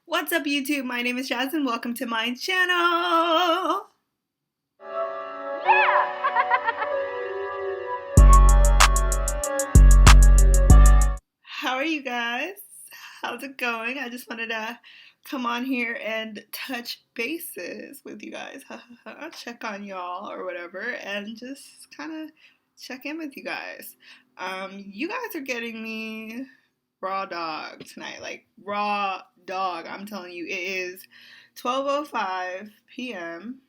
What's up, YouTube? My name is Jazz and welcome to my channel. How are you guys? How's it going? I just wanted to come on here and touch bases with you guys. Check on y'all or whatever and just kind of check in with you guys. You guys are getting me raw dog tonight, like raw dog. I'm telling you, it is 12:05 p.m.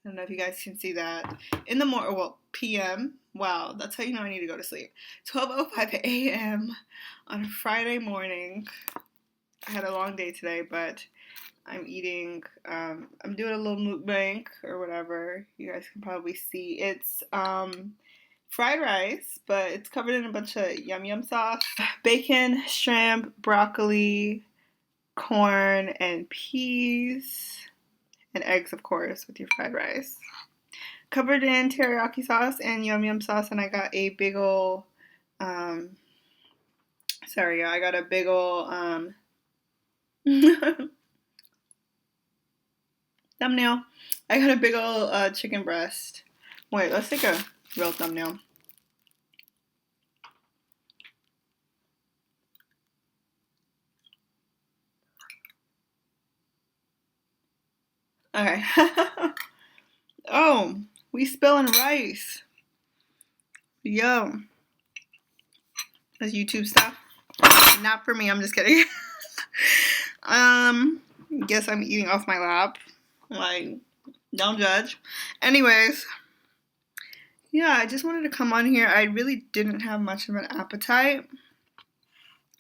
I don't know if you guys can see that in the morning. Well, p.m. Wow, that's how you know I need to go to sleep. 12:05 a.m. on a Friday morning. I had a long day today, but I'm eating. I'm doing a little Mukbang or whatever. You guys can probably see it's fried rice, but it's covered in a bunch of yum yum sauce, bacon, shrimp, broccoli, corn, and peas, and eggs, of course, with your fried rice. Covered in teriyaki sauce and yum yum sauce, and I got a big ol' sorry, y'all, I got a big ol' thumbnail. I got a big ol' chicken breast. Wait, let's take a real thumbnail. Okay. Oh, we spilling rice. Yo. That's YouTube stuff. Not for me, I'm just kidding. Guess I'm eating off my lap. Like, don't judge. Anyways, yeah, I just wanted to come on here. I really didn't have much of an appetite.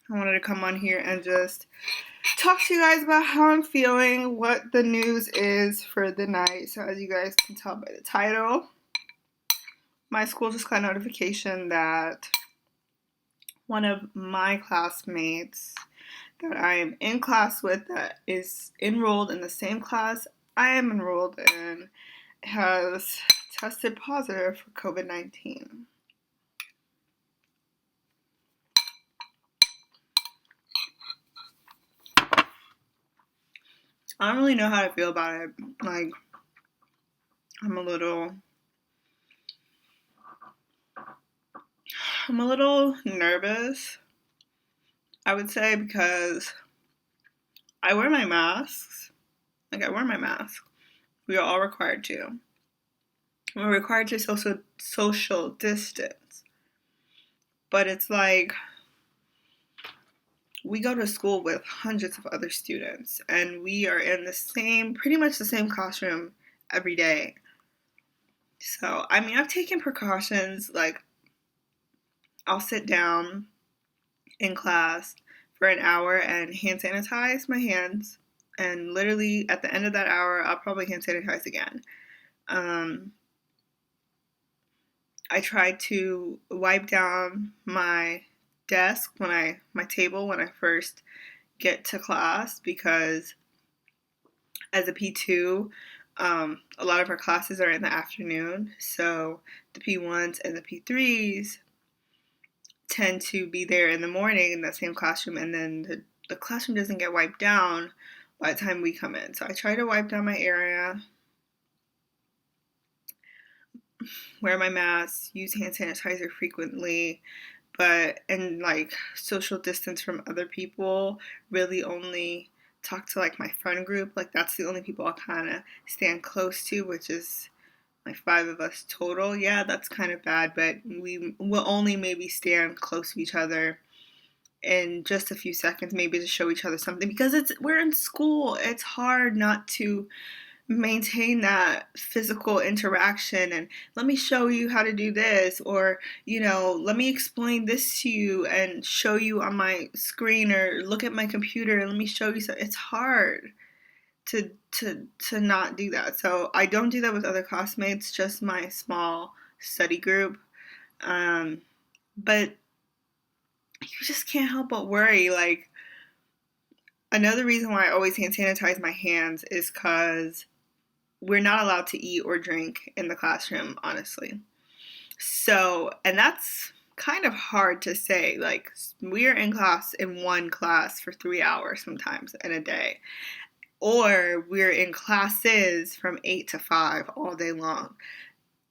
I wanted to come on here and just talk to you guys about how I'm feeling, what the news is for the night. So as you guys can tell by the title, my school just got a notification that one of my classmates that I am in class with, that is enrolled in the same class I am enrolled in, has tested positive for COVID-19. I don't really know how to feel about it. Like, I'm a little nervous, I would say, because I wear my masks. Like, I wear my mask. We are all required to. We're required to social distance. But it's like, we go to school with hundreds of other students, and we are in pretty much the same classroom every day. So, I mean, I've taken precautions, like, I'll sit down in class for an hour and hand sanitize my hands, and literally at the end of that hour, I'll probably hand sanitize again. I try to wipe down my desk my table when I first get to class, because as a P2, a lot of our classes are in the afternoon, so the P1s and the P3s tend to be there in the morning in that same classroom, and then the classroom doesn't get wiped down by the time we come in. So I try to wipe down my area, wear my mask, use hand sanitizer frequently, and like social distance from other people, really only talk to like my friend group. Like, that's the only people I'll kind of stand close to, which is like 5 of us total. Yeah, that's kind of bad, but we will only maybe stand close to each other in just a few seconds, maybe to show each other something, because we're in school. It's hard not to maintain that physical interaction, and let me show you how to do this, or let me explain this to you and show you on my screen, or look at my computer and let me show you. So it's hard to not do that. So I don't do that with other classmates, just my small study group. But you just can't help but worry. Like, another reason why I always hand sanitize my hands is because we're not allowed to eat or drink in the classroom, honestly. So, and that's kind of hard to say. Like, we're in class in one class for 3 hours sometimes in a day, or we're in classes from 8 to 5 all day long.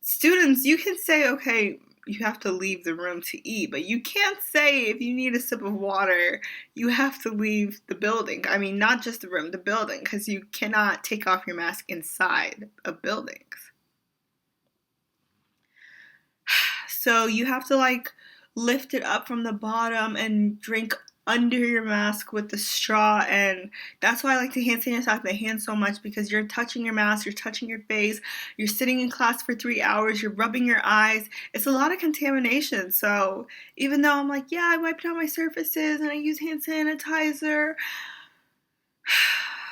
Students, you can say, okay, you have to leave the room to eat, but you can't say if you need a sip of water, you have to leave the building. I mean, not just the room, the building, because you cannot take off your mask inside of buildings. So you have to like lift it up from the bottom and drink under your mask with the straw, and that's why I like to hand sanitize my hands so much, because you're touching your mask, you're touching your face, you're sitting in class for 3 hours, you're rubbing your eyes. It's a lot of contamination. So even though I'm like, yeah, I wiped down my surfaces and I use hand sanitizer,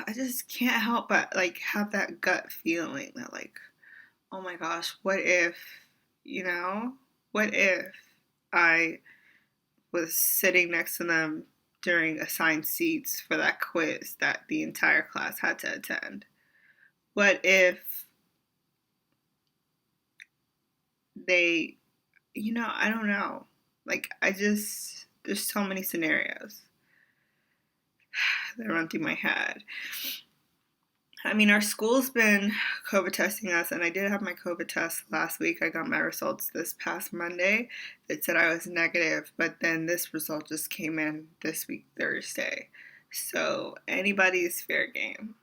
I just can't help but like have that gut feeling that like, oh my gosh, what if, you know, what if I was sitting next to them during assigned seats for that quiz that the entire class had to attend? What if they, I don't know. Like, there's so many scenarios that run through my head. I mean, our school's been COVID testing us, and I did have my COVID test last week. I got my results this past Monday. It said I was negative, but then this result just came in this week, Thursday. So anybody is fair game.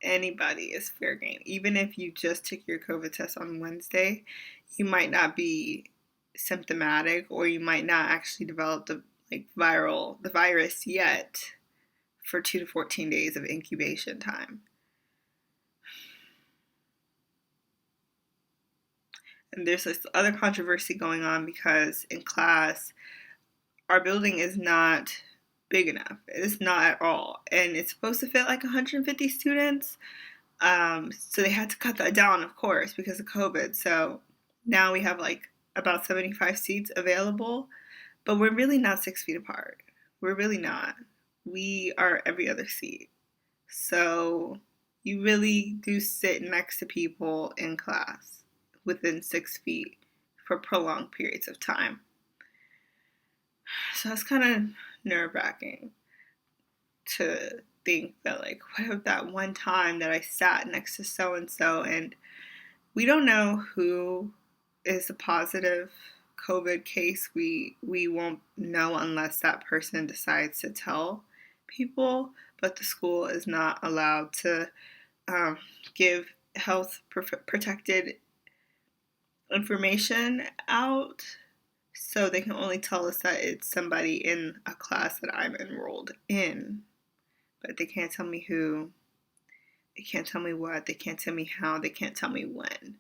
Anybody is fair game. Even if you just took your COVID test on Wednesday, you might not be symptomatic, or you might not actually develop the virus yet for 2 to 14 days of incubation time. And there's this other controversy going on because in class, our building is not big enough. It's not at all. And it's supposed to fit like 150 students. So they had to cut that down, of course, because of COVID. So now we have like about 75 seats available, but we're really not 6 feet apart. We're really not. We are every other seat. So you really do sit next to people in class within 6 feet for prolonged periods of time. So that's kind of nerve-wracking to think that, like, what if that one time that I sat next to so-and-so, and we don't know who is a positive COVID case. We won't know unless that person decides to tell people, but the school is not allowed to give health protected information out, so they can only tell us that it's somebody in a class that I'm enrolled in, but they can't tell me who, they can't tell me what, they can't tell me how, they can't tell me when.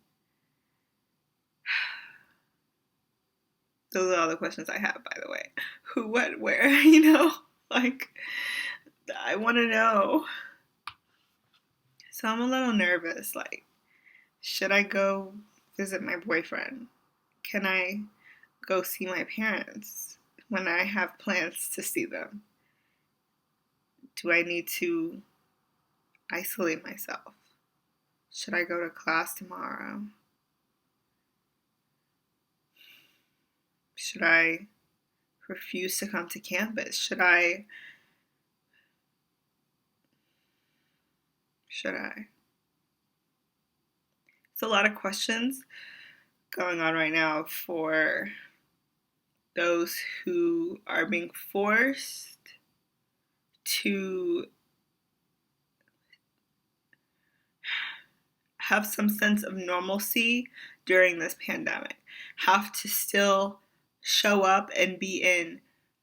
Those are all the questions I have, by the way. Who, what, where, like, I want to know. So I'm a little nervous, like, should I go visit my boyfriend? Can I go see my parents when I have plans to see them? Do I need to isolate myself? Should I go to class tomorrow? Should I refuse to come to campus? Should I? It's a lot of questions going on right now for those who are being forced to have some sense of normalcy during this pandemic, have to still show up and be in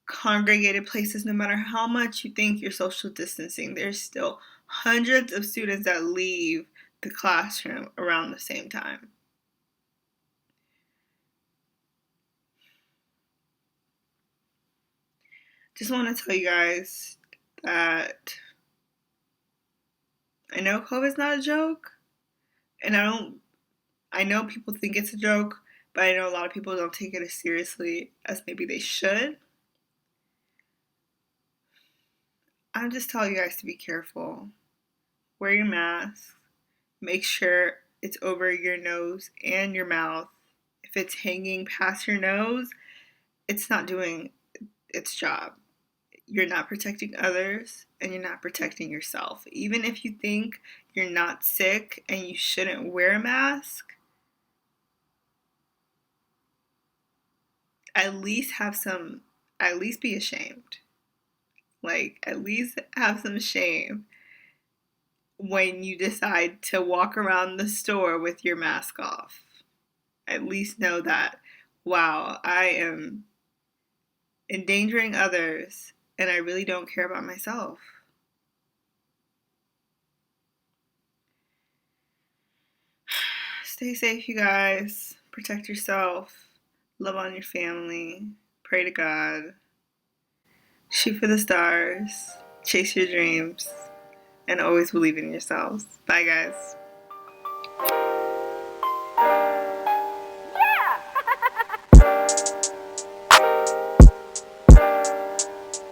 congregated places no matter how much you think you're social distancing. There's still hundreds of students that leave the classroom around the same time. Just want to tell you guys that I know COVID's not a joke, and I know people think it's a joke, but I know a lot of people don't take it as seriously as maybe they should. I'm just telling you guys to be careful. Wear your mask. Make sure it's over your nose and your mouth. If it's hanging past your nose, it's not doing its job. You're not protecting others and you're not protecting yourself. Even if you think you're not sick and you shouldn't wear a mask, at least at least be ashamed. Like, at least have some shame when you decide to walk around the store with your mask off. At least know that, wow, I am endangering others and I really don't care about myself. Stay safe, you guys. Protect yourself. Love on your family. Pray to God. Shoot for the stars. Chase your dreams. And always believe in yourselves. Bye, guys.